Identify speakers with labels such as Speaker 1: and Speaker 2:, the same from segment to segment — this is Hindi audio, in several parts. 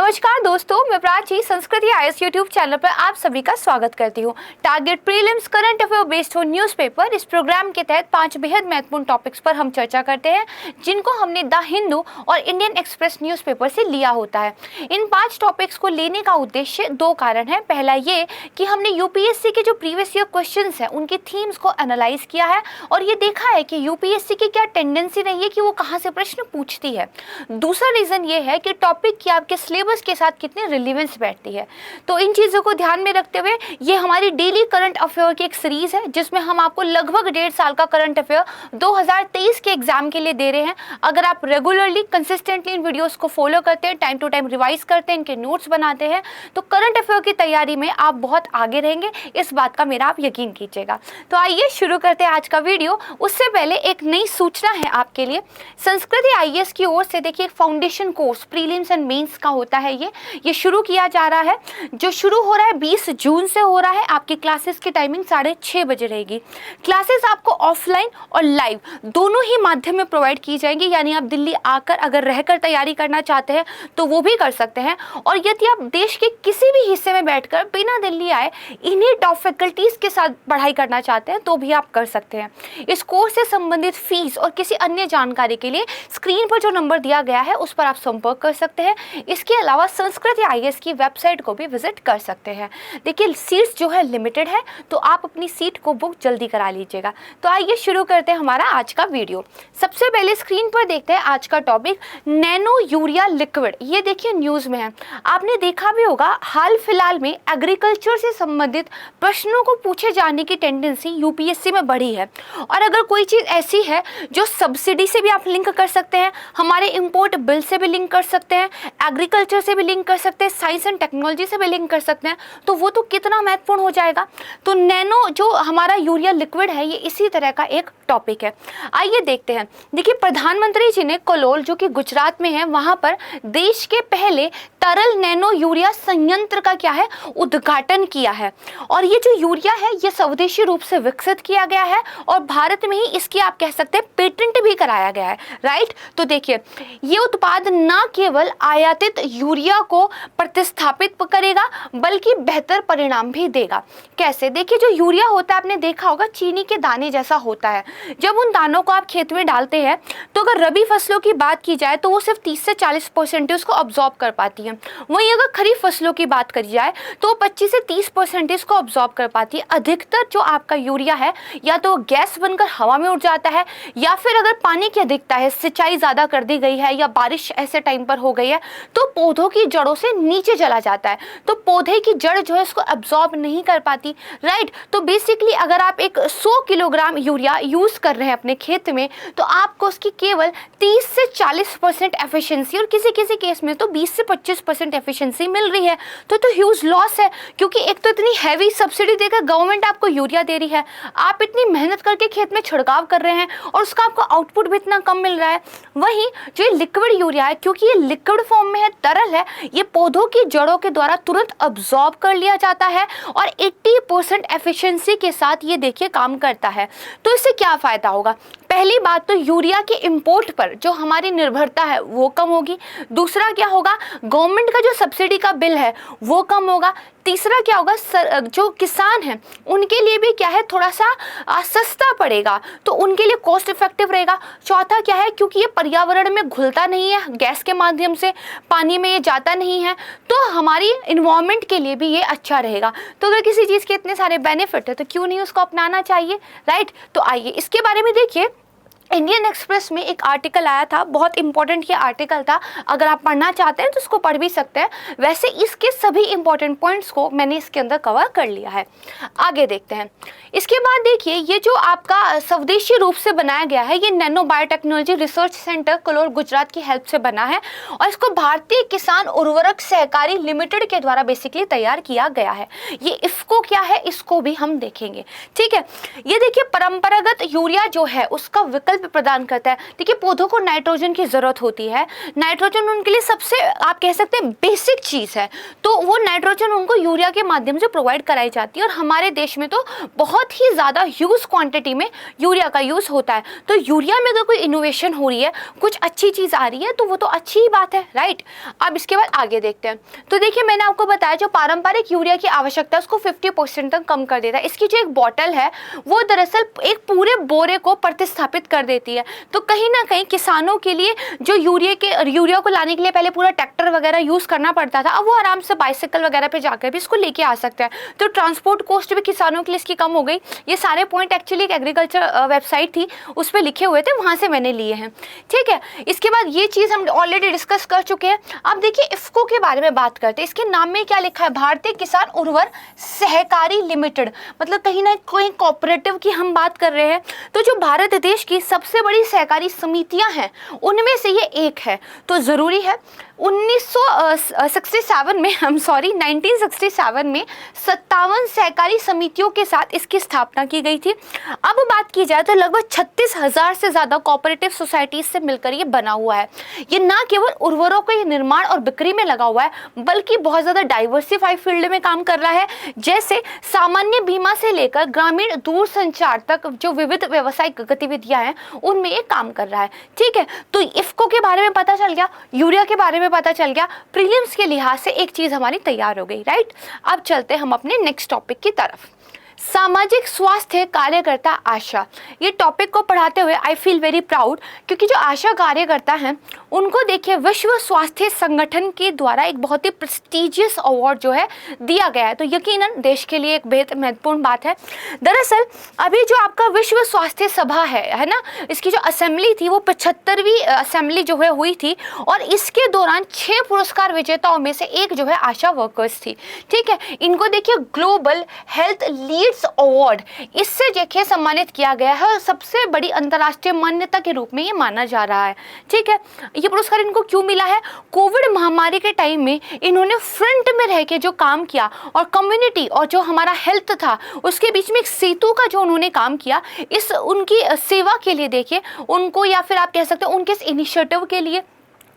Speaker 1: नमस्कार दोस्तों, मैं प्राची संस्कृति आईएएस यूट्यूब चैनल पर आप सभी का स्वागत करती हूँ। Target prelims current affair based on newspaper इस प्रोग्राम के तहत 5 बेहद महत्वपूर्ण टॉपिक्स पर हम चर्चा करते हैं, जिनको हमने द हिंदू और इंडियन एक्सप्रेस न्यूज़पेपर से लिया होता है। इन 5 टॉपिक्स को लेने का उद्देश्य 2 कारण है। पहला ये कि हमने यूपीएससी के जो प्रीवियस ईयर क्वेश्चन है उनकी थीम्स को एनालाइज किया है और ये देखा है कि यूपीएससी की क्या टेंडेंसी रही है कि वो कहाँ से प्रश्न पूछती है। दूसरा रीजन ये है कि टॉपिक की आपके सिलेबस के साथ कितनी रिलेवेंस बैठती है। तो इन चीज़ों को ध्यान में रखते हुए ये हमारी डेली करंट अफेयर की एक सीरीज है, जिसमें हम आपको लगभग 1.5 साल का करंट अफेयर 2023 के एग्जाम के लिए दे रहे हैं। अगर आप रेगुलरली कंसिस्टेंटली इन वीडियोस को फॉलो करते हैं, टाइम टू टाइम रिवाइज करते हैं, इनके नोट्स बनाते हैं, तो करंट अफेयर की तैयारी में आप बहुत आगे रहेंगे। इस बात का मेरा आप यकीन कीजिएगा। तो आइए शुरू करते हैं आज का वीडियो। उससे पहले एक नई सूचना है आपके लिए। संस्कृति आईएएस की ओर से देखिए, foundation course prelims and mains का होता है। ये शुरू किया जा रहा है, जो शुरू हो रहा है 20 जून से हो रहा है। आपकी क्लासेस की टाइमिंग 6:30 बजे रहेगी। क्लासेस आपको ऑफलाइन और लाइव दोनों ही माध्यम में प्रोवाइड की जाएंगी, यानी आप दिल्ली आकर अगर रहकर तैयारी करना चाहते हैं तो वो भी कर सकते हैं, और यदि आप देश के किसी भी हिस्से में बैठकर बिना दिल्ली आए इन्हीं टॉप फैकल्टीज के साथ पढ़ाई करना चाहते हैं तो भी आप कर सकते हैं। इस कोर्स से संबंधित फीस और किसी अन्य जानकारी के लिए स्क्रीन पर जो नंबर दिया गया है उस पर आप संपर्क कर सकते हैं। इसके अलावा संस्कृति आईएएस की वेबसाइट को भी विजिट कर सकते हैं। देखिए, सीट्स जो है लिमिटेड है, तो आप अपनी सीट को बुक जल्दी करा लीजिएगा। तो आइए शुरू करते हैं हमारा आज का वीडियो। सबसे पहले स्क्रीन पर देखते हैं आज का टॉपिक, नैनो यूरिया लिक्विड। ये देखिए न्यूज में है, आपने देखा भी होगा। हाल फिलहाल में एग्रीकल्चर से संबंधित प्रश्नों को पूछे जाने की टेंडेंसी यूपीएससी में बढ़ी है, और अगर कोई चीज ऐसी है जो सब्सिडी से भी आप लिंक कर सकते हैं, हमारे इंपोर्ट बिल से भी लिंक कर सकते हैं, एग्रीकल्चर से भी लिंक कर सकते हैं, साइंस एंड टेक्नोलॉजी से भी लिंक कर सकते हैं, तो वो तो कितना महत्वपूर्ण हो जाएगा। तो नैनो जो हमारा यूरिया लिक्विड है, ये इसी तरह का एक टॉपिक है। आइए देखते हैं। देखिए, प्रधानमंत्री जी ने कलोल जो कि गुजरात में है, वहां पर देश के पहले तरल नैनो यूरिया संयंत्र का क्या है, उद्घाटन किया है। और ये जो यूरिया है ये स्वदेशी रूप से विकसित किया गया है और भारत में ही इसकी आप कह सकते हैं पेटेंट भी कराया गया है, राइट। तो देखिए, ये उत्पाद न केवल आयातित यूरिया को प्रतिस्थापित करेगा बल्कि बेहतर परिणाम भी देगा। कैसे? देखिए, जो यूरिया होता है आपने देखा होगा चीनी के दाने जैसा होता है। जब उन दानों को आप खेत में डालते हैं तो अगर रबी फसलों की बात की जाए तो वो सिर्फ 30 से 40% उसको अब्जॉर्ब कर पाती है। वहीं अगर खरीफ फसलों की बात करी जाए तो 25 से 30% इसको अब्जॉर्ब कर पाती है। अधिकतर जो आपका यूरिया है या तो गैस बनकर हवा में उड़ जाता है, या फिर अगर पानी की अधिकता है, सिंचाई ज्यादा कर दी गई है या बारिश ऐसे टाइम पर हो गई है तो पौधों की जड़ों से नीचे चला जाता है, तो पौधे की जड़ जो है इसको अब्जॉर्ब नहीं कर पाती, राइट। तो बेसिकली अगर आप एक 100 किलोग्राम यूरिया यूज कर रहे हैं अपने खेत में तो आपको उसकी केवल 30 से 40% एफिशिएंसी और किसी किसी केस में तो 20 से 25% एफिशिएंसी मिल रही है। तो ह्यूज लॉस है, क्योंकि एक तो इतनी हैवी सब्सिडी देकर गवर्नमेंट आपको यूरिया दे रही है, आप इतनी मेहनत करके खेत में छिड़काव कर रहे हैं और उसका आपको आउटपुट भी इतना कम मिल रहा है। वहीं जो ये लिक्विड यूरिया है, क्योंकि ये लिक्विड फॉर्म में है, तरल है, ये पौधों की जड़ों के द्वारा तुरंत अब्जॉर्ब कर लिया जाता है और 80% एफिशिएंसी के साथ ये देखिए काम करता है। तो इससे क्या फायदा होगा? पहली बात तो यूरिया के इंपोर्ट पर जो हमारी निर्भरता है वो कम होगी। दूसरा क्या होगा, गवर्नमेंट का जो सब्सिडी का बिल है वो कम होगा। तीसरा क्या होगा, जो किसान हैं उनके लिए भी क्या है, थोड़ा सा सस्ता पड़ेगा, तो उनके लिए कॉस्ट इफेक्टिव रहेगा। चौथा क्या है, क्योंकि ये पर्यावरण में घुलता नहीं है, गैस के माध्यम से पानी में ये जाता नहीं है, तो हमारी इन्वायरमेंट के लिए भी ये अच्छा रहेगा। तो अगर किसी चीज़ के इतने सारे बेनिफिट है तो क्यों नहीं उसको अपनाना चाहिए, राइट। तो आइए इसके बारे में देखिए। इंडियन एक्सप्रेस में एक आर्टिकल आया था, बहुत इंपॉर्टेंट ये आर्टिकल था, अगर आप पढ़ना चाहते हैं तो उसको पढ़ भी सकते हैं। वैसे इसके सभी इंपॉर्टेंट पॉइंट्स को मैंने इसके अंदर कवर कर लिया है। आगे देखते हैं। इसके बाद देखिए, ये जो आपका स्वदेशी रूप से बनाया गया है, ये nano biotechnology research centre Kalol Gujarat की हेल्प से बना है और इसको भारतीय किसान उर्वरक सहकारी लिमिटेड के द्वारा बेसिकली तैयार किया गया है। ये इफ्को क्या है इसको भी हम देखेंगे, ठीक है। ये देखिए, परंपरागत यूरिया जो है उसका विकल्प हेल्प प्रदान करता है? देखिए पौधों को नाइट्रोजन की ज़रूरत होती है, नाइट्रोजन उनके लिए सबसे आप कह सकते हैं बेसिक चीज़ है, तो वो नाइट्रोजन उनको यूरिया के माध्यम से प्रोवाइड कराई जाती है। और हमारे देश में तो बहुत ही ज़्यादा ह्यूज क्वांटिटी में यूरिया का यूज़ होता है। तो यूरिया में अगर कोई इनोवेशन हो रही है, कुछ अच्छी चीज़ आ रही है, तो वो तो अच्छी ही बात है, राइट। अब इसके बाद आगे देखते हैं। तो देखिए मैंने आपको बताया जो पारंपरिक यूरिया की आवश्यकता है उसको 50% तक कम कर देता है। इसकी जो एक बॉटल है वो दरअसल एक पूरे बोरे को प्रतिस्थापित कर देती है। तो कहीं ना कहीं किसानों के लिए जो यूरिया को लाने के लिए पहले पूरा ट्रैक्टर वगैरह यूज़ करना पड़ता था, अब वो आराम से बाइसिकल वगैरह पे जाकर भी इसको लेके आ सकते हैं। तो ट्रांसपोर्ट कॉस्ट भी किसानों के लिए इसकी कम हो गई। ये सारे पॉइंट एक्चुअली एक एग्रीकल्चर वेबसाइट थी उस पर लिखे हुए थे, वहाँ से मैंने लिए हैं, ठीक है। इसके बाद ये चीज़ हम ऑलरेडी डिस्कस कर चुके हैं। अब देखिए इफ्को के बारे में बात करते हैं। इसके नाम में क्या लिखा है? भारतीय किसान उर्वरक सहकारी लिमिटेड, मतलब कहीं ना कहीं कोऑपरेटिव की हम बात कर रहे हैं। तो जो भारत देश की सबसे बड़ी सहकारी समितियां हैं उनमें से ये एक है। तो ज़रूरी है 1967 में 57 सहकारी समितियों के साथ इसकी स्थापना की गई थी। अब बात की जाए तो लगभग 36,000 से ज़्यादा कोऑपरेटिव सोसाइटीज से मिलकर ये बना हुआ है। ये ना केवल उर्वरकों के निर्माण और बिक्री में लगा हुआ है बल्कि बहुत ज़्यादा डाइवर्सिफाइड फील्ड में काम कर रहा है, जैसे सामान्य बीमा से लेकर ग्रामीण दूरसंचार तक जो विविध व्यावसायिक गतिविधियां हैं उनमें ये काम कर रहा है, ठीक है। तो इफ्को के बारे में पता चल गया, यूरिया के बारे में पता चल गया, प्रीलिम्स के लिहाज से एक चीज हमारी तैयार हो गई, राइट। अब चलते हम अपने नेक्स्ट टॉपिक की तरफ। सामाजिक स्वास्थ्य कार्यकर्ता आशा, ये टॉपिक को पढ़ाते हुए आई फील वेरी प्राउड, क्योंकि जो आशा कार्यकर्ता हैं उनको देखिए विश्व स्वास्थ्य संगठन के द्वारा एक बहुत ही प्रेस्टिजियस अवार्ड जो है दिया गया है। तो यकीनन देश के लिए एक बेहद महत्वपूर्ण बात है। दरअसल अभी जो आपका विश्व स्वास्थ्य सभा है ना, इसकी जो असेंबली थी वो 75वीं असेंबली जो है हुई थी, और इसके दौरान 6 पुरस्कार विजेताओं में से एक जो है आशा वर्कर्स थी, ठीक है। इनको देखिए ग्लोबल हेल्थ लीड्स अवार्ड इससे देखिए सम्मानित किया गया है, और सबसे बड़ी अंतर्राष्ट्रीय मान्यता के रूप में ये माना जा रहा है, ठीक है। ये पुरस्कार इनको क्यों मिला है? कोविड महामारी के टाइम में इन्होंने फ्रंट में रह के जो काम किया और कम्युनिटी और जो हमारा हेल्थ था उसके बीच में एक सेतु का जो उन्होंने काम किया, इस उनकी सेवा के लिए देखिए उनको, या फिर आप कह सकते हैं उनके इस इनिशिएटिव के लिए,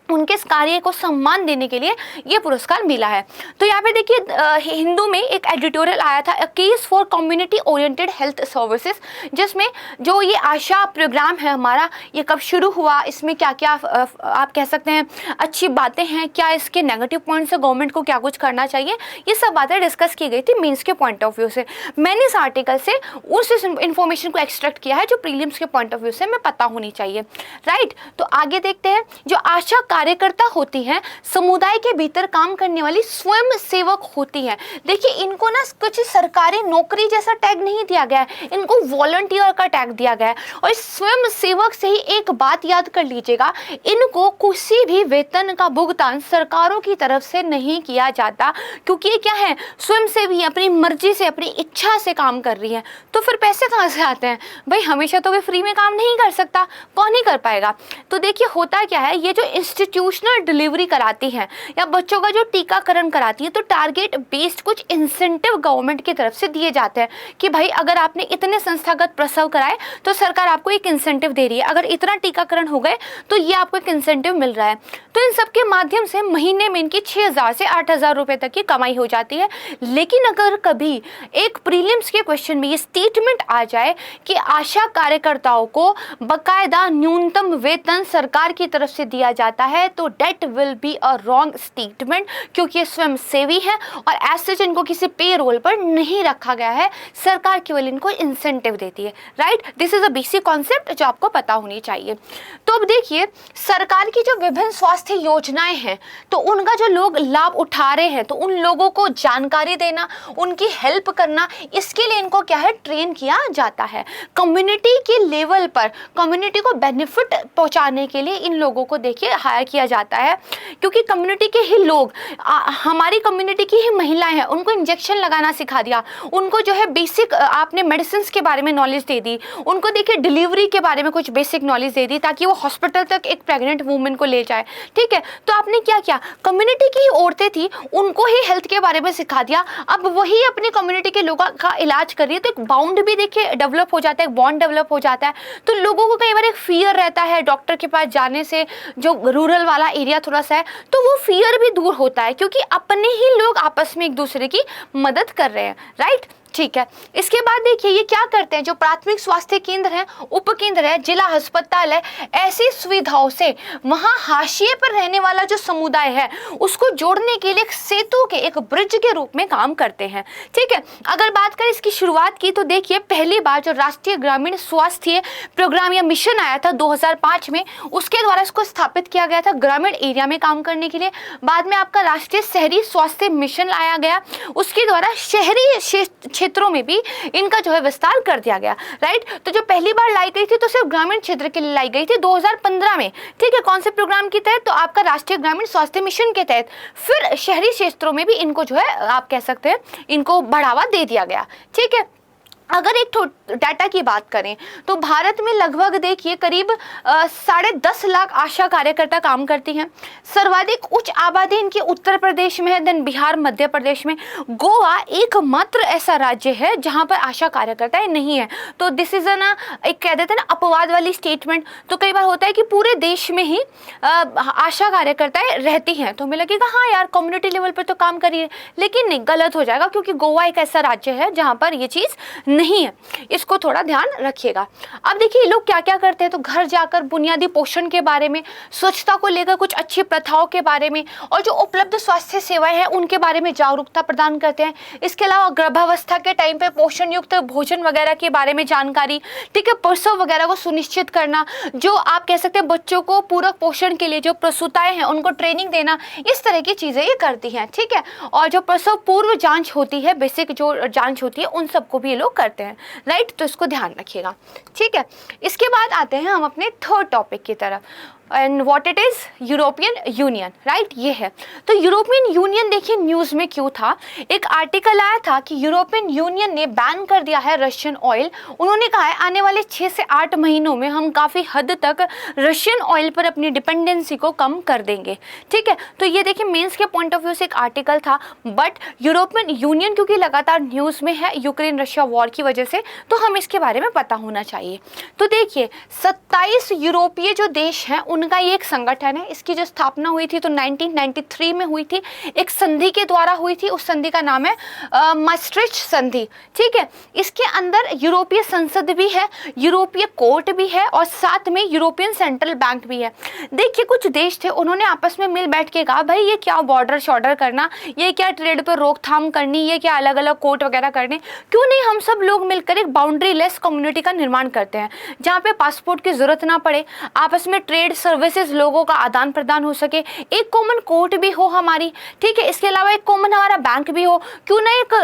Speaker 1: उनके इस कार्य को सम्मान देने के लिए ये पुरस्कार मिला है। तो यहाँ पे देखिए हिंदू में एक एडिटोरियल आया था, a case for community oriented health services, जिसमें जो ये आशा प्रोग्राम है हमारा, ये कब शुरू हुआ, इसमें क्या क्या आप कह सकते हैं अच्छी बातें हैं, क्या इसके नेगेटिव पॉइंट्स है, गवर्नमेंट को क्या कुछ करना चाहिए, ये सब बातें डिस्कस की गई थी मीन्स के पॉइंट ऑफ व्यू से। मैंने इस आर्टिकल से उस इन्फॉर्मेशन को एक्सट्रैक्ट किया है जो प्रीलिम्स के पॉइंट ऑफ व्यू से हमें पता होनी चाहिए, राइट। तो आगे देखते हैं। जो आशा कार्यकर्ता होती हैं समुदाय के भीतर काम करने वाली स्वयं सेवक होती हैं। देखिए इनको ना कुछ सरकारी नौकरी जैसा टैग नहीं दिया गया है, इनको वॉलंटियर का टैग दिया गया है। और इस स्वयं सेवक से ही एक बात याद कर लीजिएगा, इनको किसी भी वेतन का भुगतान सरकारों की तरफ से नहीं किया जाता, क्योंकि ये क्या है, स्वयं सेवी अपनी मर्जी से अपनी इच्छा से काम कर रही है। तो फिर पैसे कहाँ से आते हैं भाई? हमेशा तो वे फ्री में काम नहीं कर सकता, कौन ही कर पाएगा। तो देखिए होता क्या है, ये जो इंस्टीट्यूशनल डिलीवरी कराती हैं या बच्चों का जो टीकाकरण कराती है, तो टारगेट बेस्ड कुछ इंसेंटिव गवर्नमेंट की तरफ से दिए जाते हैं कि भाई अगर आपने इतने संस्थागत प्रसव कराए तो सरकार आपको एक इंसेंटिव दे रही है, अगर इतना टीकाकरण हो गए तो ये आपको एक इंसेंटिव मिल रहा है। तो इन सब के माध्यम से महीने में इनकी 6,000 से 8,000 रुपए तक की कमाई हो जाती है। लेकिन अगर कभी एक प्रीलिम्स के क्वेश्चन में ये स्टेटमेंट आ जाए कि आशा कार्यकर्ताओं को बकायदा न्यूनतम वेतन सरकार की तरफ से दिया जाता है, तो that will be a wrong statement, क्योंकि ये स्वयं सेवी है और एज सच इनको किसी पे रोल पर नहीं रखा गया है, सरकार केवल इनको इंसेंटिव देती है, right. This is a basic concept जो आपको पता होनी चाहिए। तो अब देखिए सरकार की जो विभिन्न स्वास्थ्य योजनाएं हैं, तो उनका जो लोग लाभ उठा रहे हैं, तो उन लोगों को जानकारी देना, उनकी हेल्प करना, इसके लिए इनको क्या है, ट्रेन किया जाता है। कम्युनिटी के लेवल पर कम्युनिटी को बेनिफिट पहुंचाने के लिए इन लोगों को देखिए हायर तैयार किया जाता है, क्योंकि कम्युनिटी के ही लोग, हमारी कम्युनिटी की ही महिलाएं हैं, उनको इंजेक्शन लगाना सिखा दिया, उनको जो है बेसिक आपने मेडिसिन के बारे में नॉलेज दे दी, उनको देखिए डिलीवरी के बारे में कुछ बेसिक नॉलेज दे दी ताकि वो हॉस्पिटल तक एक प्रेग्नेंट वुमेन को ले जाए। ठीक है, तो आपने क्या किया, कम्युनिटी की ही औरतें थी उनको ही हेल्थ के बारे में सिखा दिया, अब वही अपनी कम्युनिटी के लोगों का इलाज कर रही है। तो एक बाउंड भी देखिए डेवलप हो जाता है, एक बॉन्ड डेवलप हो जाता है। तो लोगों को कई बार एक फियर रहता है डॉक्टर के पास जाने से, जो रूरल वाला एरिया थोड़ा सा है, तो वो फियर भी दूर होता है क्योंकि अपने ही लोग आपस में एक दूसरे की मदद कर रहे हैं। राइट, ठीक है। इसके बाद देखिए ये क्या करते हैं, जो प्राथमिक स्वास्थ्य केंद्र है, उप केंद्र है, जिला अस्पताल है, ऐसी सुविधाओं से वहां हाशिए पर रहने वाला जो समुदाय है उसको जोड़ने के लिए एक सेतु के, एक ब्रिज के रूप में काम करते हैं। ठीक है, अगर बात करें इसकी शुरुआत की तो देखिए पहली बार जो राष्ट्रीय ग्रामीण स्वास्थ्य प्रोग्राम या मिशन आया था 2005 में, उसके द्वारा इसको स्थापित किया गया था ग्रामीण एरिया में काम करने के लिए। बाद में आपका राष्ट्रीय शहरी स्वास्थ्य मिशन लाया गया, उसके द्वारा शहरी क्षेत्रों में भी इनका जो है विस्तार कर दिया गया। राइट, तो जो पहली बार लाई गई थी तो सिर्फ ग्रामीण क्षेत्र के लिए लाई गई थी 2015 में। ठीक है, कौन से प्रोग्राम के तहत, तो आपका राष्ट्रीय ग्रामीण स्वास्थ्य मिशन के तहत। फिर शहरी क्षेत्रों में भी इनको जो है आप कह सकते हैं इनको बढ़ावा दे दिया गया। ठीक है, अगर एक डाटा की बात करें तो भारत में लगभग देखिए करीब 10.5 लाख आशा कार्यकर्ता काम करती हैं। सर्वाधिक उच्च आबादी इनकी उत्तर प्रदेश में है, देन बिहार, मध्य प्रदेश में। गोवा एकमात्र ऐसा राज्य है जहां पर आशा कार्यकर्ताएं नहीं है। तो दिस इज एक कह देते हैं ना अपवाद वाली स्टेटमेंट। तो कई बार होता है कि पूरे देश में ही आशा कार्यकर्ताएं रहती हैं, तो हमें लगेगा हाँ यार कम्युनिटी लेवल पर तो काम करिए, लेकिन नहीं, गलत हो जाएगा क्योंकि गोवा एक ऐसा राज्य है जहां पर ये चीज नहीं है। इसको थोड़ा ध्यान रखिएगा। अब देखिए लोग क्या क्या करते हैं, तो घर जाकर बुनियादी पोषण के बारे में, स्वच्छता को लेकर कुछ अच्छी प्रथाओं के बारे में और जो उपलब्ध स्वास्थ्य सेवाएं हैं उनके बारे में जागरूकता प्रदान करते हैं। इसके अलावा गर्भावस्था के टाइम पे पोषण युक्त भोजन वगैरह के बारे में जानकारी, ठीक है, प्रसव वगैरह को सुनिश्चित करना, जो आप कह सकते हैं बच्चों को पूरक पोषण के लिए जो प्रसूताएं हैं उनको ट्रेनिंग देना, इस तरह की चीजें ये करती हैं। ठीक है, और जो प्रसव पूर्व जांच होती है, बेसिक जो जांच होती है, उन सबको भी ये लोग करते हैं। राइट, तो इसको ध्यान रखिएगा। ठीक है, इसके बाद आते हैं हम अपने थर्ड टॉपिक की तरफ, and what it is, European union. Right, ये है। तो यूरोपियन यूनियन देखिए न्यूज में क्यों था, एक आर्टिकल आया था कि यूरोपियन यूनियन ने बैन कर दिया है रशियन ऑयल। उन्होंने कहा है आने वाले 6 से 8 महीनों में हम काफी हद तक रशियन ऑयल पर अपनी डिपेंडेंसी को कम कर देंगे। ठीक है, तो ये देखिए मेंस के पॉइंट ऑफ व्यू से एक आर्टिकल था, बट यूरोपियन यूनियन क्योंकि लगातार न्यूज में है यूक्रेन रशिया वॉर की वजह से, तो हम इसके बारे में पता होना चाहिए। तो देखिए 27 यूरोपीय जो देश हैं उनका ये एक संगठन है। इसकी जो स्थापना हुई थी तो 1993 में हुई थी, एक संधि के द्वारा हुई थी। उस संधि का नाम है maastricht संधि। ठीक है, इसके अंदर यूरोपीय संसद भी है, यूरोपीय कोर्ट भी है और साथ में यूरोपियन सेंट्रल बैंक भी है। देखिए कुछ देश थे उन्होंने आपस में मिल बैठ के कहा भाई ये क्या बॉर्डर शॉर्डर करना, ये क्या ट्रेड पर रोकथाम करनी, ये क्या अलग अलग कोर्ट वगैरह करने, क्यों नहीं हम सब लोग मिलकर एक बाउंड्री लेस कम्युनिटी का निर्माण करते हैं जहाँ पे पासपोर्ट की जरूरत ना पड़े, आपस में ट्रेड सर्विसेज लोगों का आदान प्रदान हो सके, एक कॉमन कोर्ट भी हो हमारी। ठीक है, इसके अलावा एक कॉमन हमारा बैंक भी हो, क्यों ना एक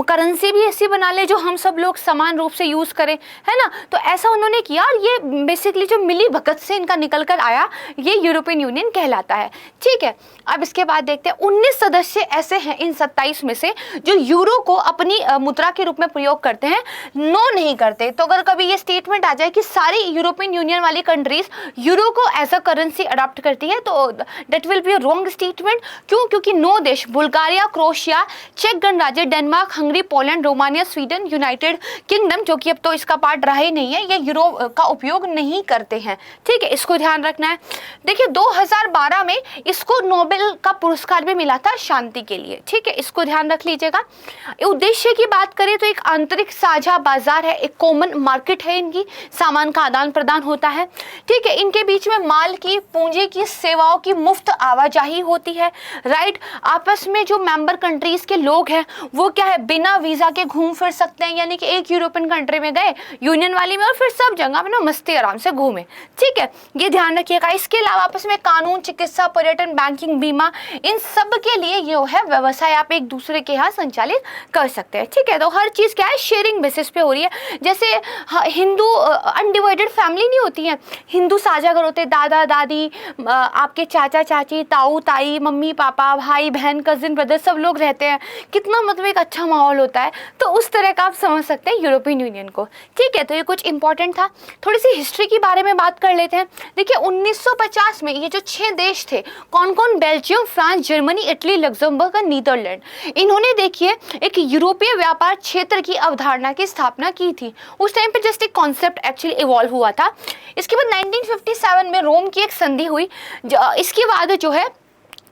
Speaker 1: करेंसी भी ऐसी बना ले जो हम सब लोग समान रूप से यूज करें, है ना। तो ऐसा उन्होंने किया और ये बेसिकली जो मिली भगत से इनका निकल कर आया ये यूरोपियन यूनियन कहलाता है। ठीक है, अब इसके बाद देखते हैं 19 सदस्य ऐसे हैं इन 27 में से जो यूरो को अपनी मुद्रा के रूप में प्रयोग करते हैं, नो नहीं करते। तो अगर कभी ये स्टेटमेंट आ जाए कि सारी यूरोपियन यूनियन वाली कंट्रीज यूरो को एज अ करेंसी अडॉप्ट करती है तो that will be a wrong statement. क्यों? क्योंकि 9 देश बुल्गारिया, क्रोएशिया, चेक गणराज्य, Denmark, Hungary, Poland, Romania, Sweden, United kingdom, जो कि अब तो इसका पार्ट रहा ही नहीं है, ये यूरो का उपयोग नहीं करते हैं। ठीक है, इसको ध्यान रखना है। देखिए 2012 में इसको नोबेल का पुरस्कार भी मिला था शांति के लिए। ठीक है, इसको ध्यान रख लीजिएगा। उद्देश्य की बात करें तो एक आंतरिक साझा बाजार है, एक कॉमन मार्केट है, इनकी सामान का आदान प्रदान होता है। ठीक है, इनके बीच में माल की, पूंजी की, सेवाओं की मुफ्त आवाजाही होती है। राइट, आपस में जो मेंबर कंट्रीज के लोग हैं वो क्या है बिना वीजा के घूम फिर सकते हैं, यानी कि एक यूरोपियन कंट्री में गए यूनियन वाली में और फिर सब जगह में ना मस्ती आराम से घूमे। ठीक है, ये ध्यान रखिएगा। इसके अलावा आपस में कानून, चिकित्सा, पर्यटन, बैंकिंग, बीमा, इन सब के लिए ये है व्यवसाय आप एक दूसरे के यहाँ संचालित कर सकते हैं। ठीक है, तो हर चीज क्या है शेयरिंग बेसिस पे हो रही है। जैसे हिंदू अनडिवाइडेड फैमिली नहीं होती है, हिंदू साझा घर होते हैं, दादा दादा दादी, आपके चाचा चाची, ताऊ ताई, मम्मी पापा, भाई बहन, कजिन ब्रदर, सब लोग रहते हैं, कितना मतलब एक अच्छा माहौल होता है। तो उस तरह का आप समझ सकते हैं यूरोपियन यूनियन को। ठीक है, तो ये कुछ इंपॉर्टेंट था। थोड़ी सी हिस्ट्री के बारे में बात कर लेते हैं। देखिए 1950 में ये जो 6 देश थे, कौन कौन, Belgium, France, Germany, Italy, Luxembourg और नीदरलैंड, इन्होंने देखिए एक यूरोपीय व्यापार क्षेत्र की अवधारणा की स्थापना की थी। उस टाइम पे जस्ट एक कॉन्सेप्ट एक्चुअली इवॉल्व हुआ था। इसके बाद 1957 में रोम की एक संधि हुई। इसके बाद जो है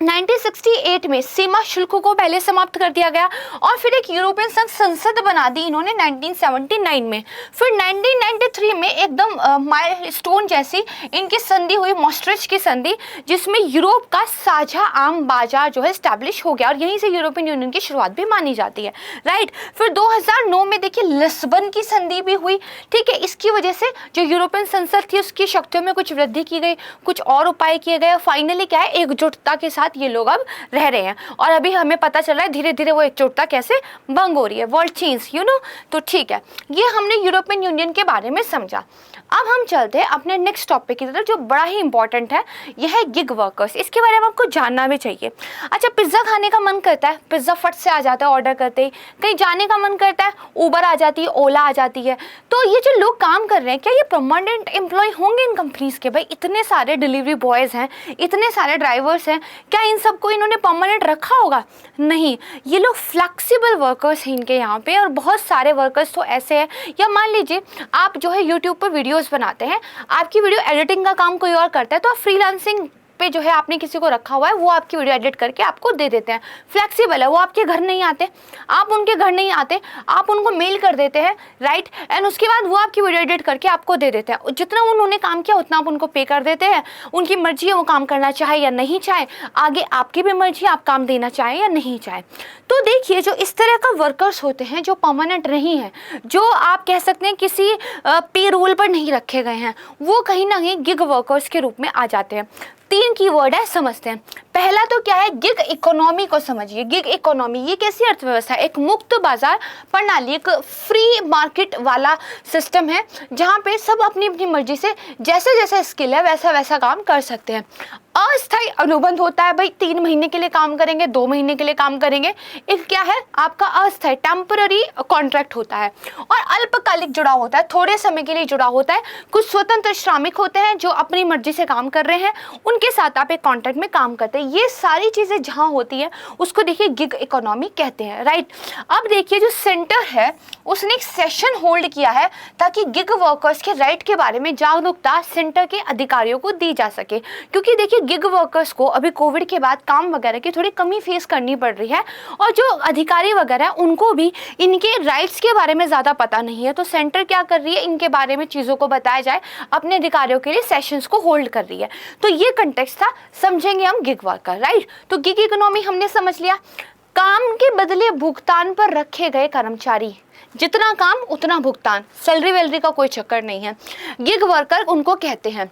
Speaker 1: 1968 में सीमा शुल्क को पहले समाप्त कर दिया गया और फिर एक यूरोपियन संघ संसद बना दी इन्होंने 1979 में। फिर 1993 में एकदम माइलस्टोन जैसी इनकी संधि हुई, maastricht की संधि, जिसमें यूरोप का साझा आम बाजार जो है स्टैब्लिश हो गया और यहीं से यूरोपियन यूनियन की शुरुआत भी मानी जाती है, राइट। फिर 2009 में देखिए लिस्बन की संधि भी हुई। ठीक है, इसकी वजह से जो यूरोपियन संसद थी उसकी शक्तियों में कुछ वृद्धि की गई, कुछ और उपाय किए गए। फाइनली क्या है, एकजुटता के साथ ये लोग अब रह रहे हैं और अभी हमें पता चल रहा है धीरे धीरे वो एकजुटता कैसे भंग हो रही है। World change, you know. तो ठीक है, ये हमने यूरोपियन यूनियन के बारे में समझा। अब हम चलते हैं अपने नेक्स्ट टॉपिक की तरफ जो बड़ा ही इंपॉर्टेंट है, यह है गिग वर्कर्स। इसके बारे में आपको जानना भी चाहिए। अच्छा, पिज्ज़ा खाने का मन करता है, पिज्ज़ा फट से आ जाता है ऑर्डर करते ही। कहीं जाने का मन करता है, उबर आ जाती है, ओला आ जाती है। तो ये जो लोग काम कर रहे हैं, क्या ये परमानेंट एम्प्लॉय होंगे इन कंपनीज के? भाई इतने सारे डिलीवरी बॉयज़ हैं, इतने सारे ड्राइवर्स हैं, क्या इन सबको इन्होंने परमानेंट रखा होगा? नहीं, ये लोग फ्लेक्सिबल वर्कर्स हैं इनके यहाँ पे। और बहुत सारे वर्कर्स तो ऐसे हैं, या मान लीजिए आप जो है यूट्यूब पर वीडियोस बनाते हैं, आपकी वीडियो एडिटिंग का काम कोई और करता है, तो आप फ्रीलांसिंग पे जो है आपने किसी को रखा हुआ है, वो आपकी वीडियो एडिट करके आपको दे देते हैं। फ्लेक्सिबल है, वो आपके घर नहीं आते, आप उनके घर नहीं आते, आप उनको मेल कर देते हैं, राइट। एंड उसके बाद वो आपकी वीडियो एडिट करके आपको दे देते हैं। जितना उन्होंने काम किया उतना आप उनको पे कर देते हैं। उनकी मर्जी है वो काम करना चाहे या नहीं चाहे, आगे आपकी भी मर्जी है आप काम देना चाहे या नहीं चाहे। तो देखिए जो इस तरह का वर्कर्स होते हैं जो परमानेंट नहीं है, जो आप कह सकते हैं किसी पे रोल पर नहीं रखे गए हैं, वो कहीं ना कहीं गिग वर्कर्स के रूप में आ जाते हैं। 3 कीवर्ड है, समझते हैं। पहला तो क्या है, गिग इकोनॉमी को समझिए। गिग इकोनॉमी ये कैसी अर्थव्यवस्था है? एक मुक्त बाजार प्रणाली, एक फ्री मार्केट वाला सिस्टम है जहाँ पे सब अपनी अपनी मर्जी से जैसे जैसे स्किल है वैसा वैसा काम कर सकते हैं। अस्थायी अनुबंध होता है, भाई 3 महीने के लिए काम करेंगे, 2 महीने के लिए काम करेंगे। एक क्या है आपका अस्थायी टेम्पररी कॉन्ट्रैक्ट होता है। और अल्पकालिक जुड़ा होता है, थोड़े समय के लिए जुड़ा होता है। कुछ स्वतंत्र श्रमिक होते हैं जो अपनी मर्जी से काम कर रहे हैं, उनके साथ आप एक कॉन्ट्रैक्ट में काम करते हैं। ये सारी चीज़ें जहाँ होती है उसको देखिए गिग इकोनॉमी कहते हैं, राइट। अब देखिए जो सेंटर है उसने एक सेशन होल्ड किया है ताकि गिग वर्कर्स के राइट के बारे में जागरूकता सेंटर के अधिकारियों को दी जा सके। क्योंकि देखिए गिग वर्कर्स को अभी कोविड के बाद काम वगैरह की थोड़ी कमी फेस करनी पड़ रही है और जो अधिकारी वगैरह उनको भी इनके राइट्स के बारे में ज़्यादा पता नहीं है। तो सेंटर क्या कर रही है, इनके बारे में चीज़ों को बताया जाए, अपने अधिकारियों के लिए सेशंस को होल्ड कर रही है। तो ये कंटेक्स्ट था, समझेंगे हम गिग वर्कर, राइट। तो गिग इकोनॉमी हमने समझ लिया। काम के बदले भुगतान पर रखे गए कर्मचारी, जितना काम उतना भुगतान, सैलरी वैलरी का कोई चक्कर नहीं है। गिग वर्कर उनको कहते हैं।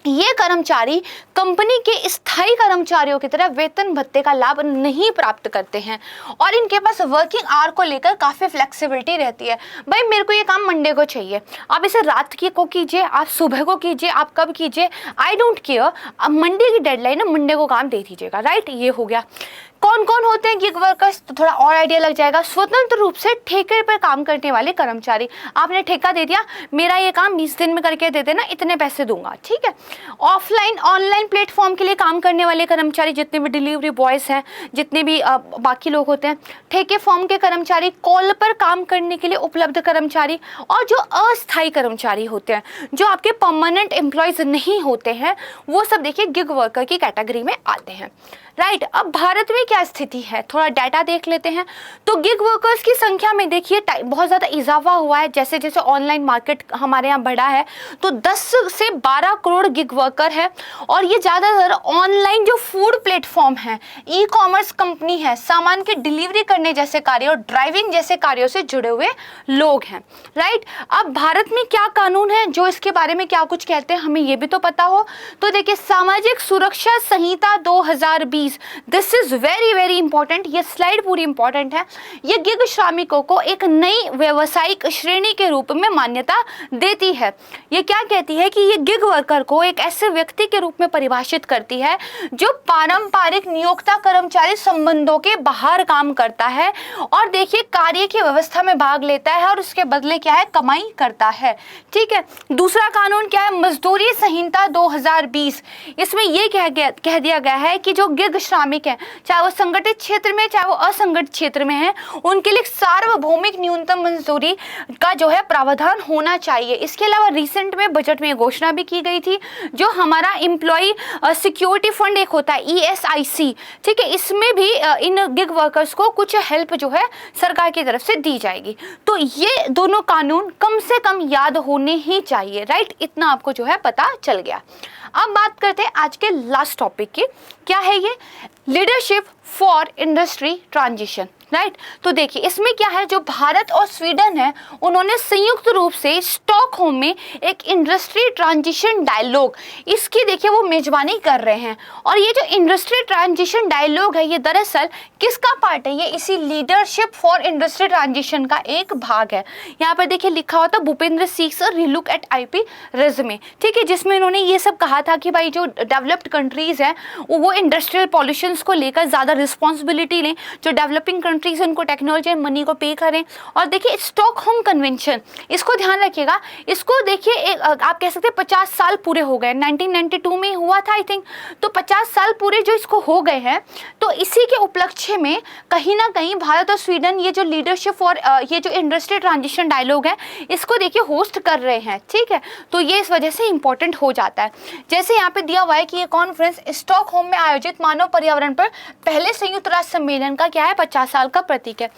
Speaker 1: ये कर्मचारी कंपनी के स्थायी कर्मचारियों की तरह वेतन भत्ते का लाभ नहीं प्राप्त करते हैं और इनके पास वर्किंग आवर को लेकर काफ़ी फ्लेक्सिबिलिटी रहती है। भाई मेरे को ये काम मंडे को चाहिए, आप इसे रात को कीजिए, आप सुबह को कीजिए, आप कब कीजिए, आई डोंट केयर। अब मंडे की डेडलाइन है, मंडे को काम दे दीजिएगा, राइट। ये हो गया। कौन कौन होते हैं गिग वर्कर्स, तो थोड़ा और आइडिया लग जाएगा। स्वतंत्र रूप से ठेके पर काम करने वाले कर्मचारी, आपने ठेका दे दिया, मेरा ये काम 20 दिन में करके दे देना, इतने पैसे दूंगा, ठीक है। ऑफलाइन ऑनलाइन प्लेटफॉर्म के लिए काम करने वाले कर्मचारी, जितने भी डिलीवरी बॉयज़ हैं, जितने भी बाकी लोग होते हैं, ठेके फॉर्म के कर्मचारी, कॉल पर काम करने के लिए उपलब्ध कर्मचारी, और जो अस्थायी कर्मचारी होते हैं, जो आपके परमानेंट एम्प्लॉयज़ नहीं होते हैं, वो सब देखिए गिग वर्कर की कैटेगरी में आते हैं, राइट। अब भारत में क्या स्थिति है, थोड़ा डाटा देख लेते हैं। तो गिग वर्कर्स की संख्या में देखिए बहुत ज़्यादा इजाफा हुआ है। जैसे जैसे ऑनलाइन मार्केट हमारे यहाँ बढ़ा है, तो 10 से 12 करोड़ गिग वर्कर है। और ये ज़्यादातर ऑनलाइन जो फूड प्लेटफॉर्म है, ई कॉमर्स कंपनी है, सामान की डिलीवरी करने जैसे कार्य और ड्राइविंग जैसे कार्यों से जुड़े हुए लोग हैं, राइट। अब भारत में क्या कानून है जो इसके बारे में क्या कुछ कहते हैं, हमें ये भी तो पता हो। तो देखिए सामाजिक सुरक्षा संहिता 2020, this is very very very important, ये स्लाइड पूरी इंपॉर्टेंट है। ये गिग श्रमिकों को एक नई व्यावसायिक श्रेणी के रूप में मान्यता देती है। ये क्या कहती है कि ये गिग वर्कर को एक ऐसे व्यक्ति के रूप में परिभाषित करती है जो पारंपरिक नियोक्ता कर्मचारी संबंधों के बाहर काम करता है और देखिए कार्य की व्यवस्था में भाग लेता है और उसके बदले क्या है, कमाई करता है। ठीक है, दूसरा कानून क्या है, मजदूरी संहिता 2020। इसमें ये कह दिया गया है कि जो गिग श्रमिक हैं, चाहे वो संगठित क्षेत्र में चाहे वो असंगठित क्षेत्र में हैं, उनके लिए सार्वभौमिक न्यूनतम मजदूरी का जो है प्रावधान होना चाहिए। इसके अलावा रिसेंट में बजट में घोषणा भी की गई थी, जो हमारा एम्प्लॉय सिक्योरिटी फंड एक होता है ESIC, ठीक है, इसमें भी इन गिग वर्कर्स को कुछ हेल्प जो है सरकार की तरफ से दी जाएगी। तो ये दोनों कानून कम से कम याद होने ही चाहिए, राइट, इतना आपको जो है पता चल गया। अब बात करते हैं आज के लास्ट टॉपिक की। क्या है ये, leadership for industry transition, right. तो देखिए इसमें क्या है, जो भारत और स्वीडन है उन्होंने संयुक्त रूप से स्टॉकहोम में एक इंडस्ट्री ट्रांजिशन डायलॉग, इसकी देखिए वो मेजबानी कर रहे हैं। और ये जो इंडस्ट्री ट्रांजिशन डायलॉग है ये दरअसल किसका पार्ट है, ये इसी लीडरशिप फॉर इंडस्ट्री ट्रांजिशन का एक भाग है। यहाँ पर देखिए लिखा होता Bhupendra seeks relook at IP resume, ठीक है, जिसमें इन्होंने ये सब कहा था कि भाई जो डेवलप्ड कंट्रीज हैं वो इंडस्ट्रियल पॉल्यूशंस को लेकर ज़्यादा रिस्पॉन्सिबिलिटी लें, जो डेवलपिंग कंट्रीज उनको टेक्नोलॉजी एंड मनी को पे करें। और देखिए स्टॉकहोम कन्वेंशन, इसको ध्यान रखिएगा, इसको देखिए आप कह सकते हैं 50 साल पूरे हो गए, 1992 में हुआ था आई थिंक, तो 50 साल पूरे जो इसको हो गए हैं। तो इसी के उपलक्ष्य में कहीं ना कहीं भारत और स्वीडन ये जो लीडरशिप और ये जो इंडस्ट्री ट्रांजिशन डायलॉग है इसको देखिए होस्ट कर रहे हैं, ठीक है। तो ये इस वजह से इंपॉर्टेंट हो जाता है। जैसे यहाँ पे दिया हुआ है कि ये कॉन्फ्रेंस स्टॉकहोम में आयोजित मानव पर्यावरण पर पहले संयुक्त राष्ट्र सम्मेलन का क्या है, 50 साल का प्रतीक है।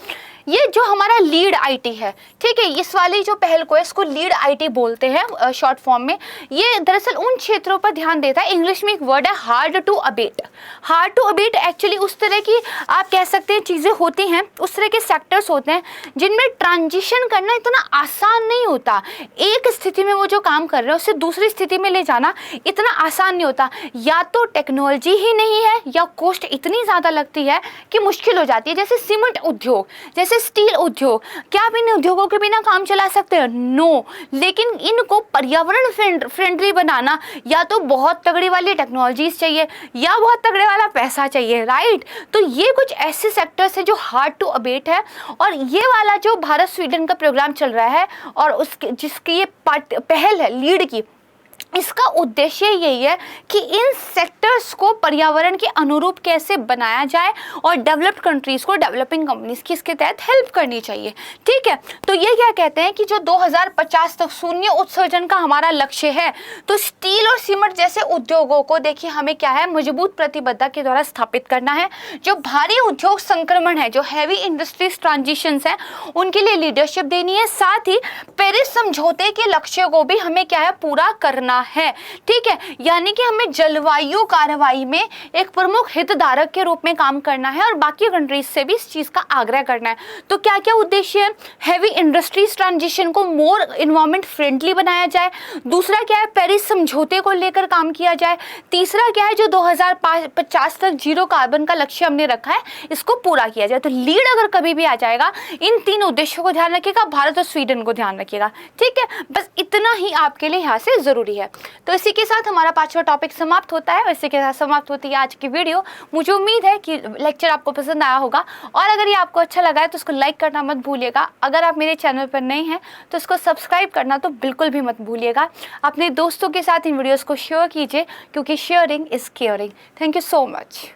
Speaker 1: ये जो हमारा लीड IT है, ठीक है, इस वाली जो पहल को है इसको लीड IT बोलते हैं शॉर्ट फॉर्म में। ये दरअसल उन क्षेत्रों पर ध्यान देता है, इंग्लिश में एक वर्ड है hard to abate. Hard to abate actually उस तरह की आप कह सकते हैं चीज़ें होती हैं, उस तरह के सेक्टर्स होते हैं जिनमें ट्रांजिशन करना इतना आसान नहीं होता। एक स्थिति में वो जो काम कर रहे हैं उसे दूसरी स्थिति में ले जाना इतना आसान नहीं होता, या तो टेक्नोलॉजी ही नहीं है या कॉस्ट इतनी ज़्यादा लगती है कि मुश्किल हो जाती है। जैसे सीमेंट उद्योग, जैसे स्टील उद्योग, क्या आप इन उद्योगों के बिना काम चला सकते हैं? नो। लेकिन इनको पर्यावरण फ्रेंडली बनाना या तो बहुत तगड़ी वाली टेक्नोलॉजीज चाहिए या बहुत तगड़े वाला पैसा चाहिए, राइट। तो ये कुछ ऐसे सेक्टर्स हैं जो हार्ड टू अबेट है। और ये वाला जो भारत स्वीडन का प्रोग्राम चल रहा है और उसके जिसकी ये पहल है लीड की, इसका उद्देश्य यही है कि इन सेक्टर्स को पर्यावरण के अनुरूप कैसे बनाया जाए और डेवलप्ड कंट्रीज को डेवलपिंग कंपनीज की इसके तहत हेल्प करनी चाहिए, ठीक है। तो ये क्या कहते हैं कि जो 2050 तक शून्य उत्सर्जन का हमारा लक्ष्य है, तो स्टील और सीमेंट जैसे उद्योगों को देखिए हमें क्या है, मजबूत प्रतिबद्धता के द्वारा स्थापित करना है। जो भारी उद्योग संक्रमण है, जो हैवी इंडस्ट्रीज ट्रांजिशंस हैं, उनके लिए लीडरशिप देनी है। साथ ही पेरिस समझौते के लक्ष्य को भी हमें क्या है, पूरा करना है, ठीक है। यानी कि हमें जलवायु कार्रवाई में एक प्रमुख हितधारक के रूप में काम करना है और बाकी कंट्रीज से भी इस चीज का आग्रह करना है। तो क्या क्या उद्देश्य है, हैवी इंडस्ट्रीज ट्रांजिशन को मोर एनवायरमेंट फ्रेंडली बनाया जाए। दूसरा क्या है, पेरिस समझौते को लेकर काम किया जाए। तीसरा क्या है, जो 2050 तक जीरो कार्बन का लक्ष्य हमने रखा है इसको पूरा किया जाए। तो लीड अगर कभी भी आ जाएगा, इन 3 उद्देश्यों को ध्यान रखिएगा, भारत और स्वीडन को ध्यान रखिएगा, ठीक है। बस इतना ही आपके लिए यहाँ से जरूरी है। तो इसी के साथ हमारा 5वां टॉपिक समाप्त होता है और इसी के साथ समाप्त होती है आज की वीडियो। मुझे उम्मीद है कि लेक्चर आपको पसंद आया होगा और अगर ये आपको अच्छा लगा है तो उसको लाइक करना मत भूलिएगा। अगर आप मेरे चैनल पर नए हैं तो इसको सब्सक्राइब करना तो बिल्कुल भी मत भूलिएगा। अपने दोस्तों के साथ इन वीडियोज़ को शेयर कीजिए क्योंकि sharing is caring. Thank you so much.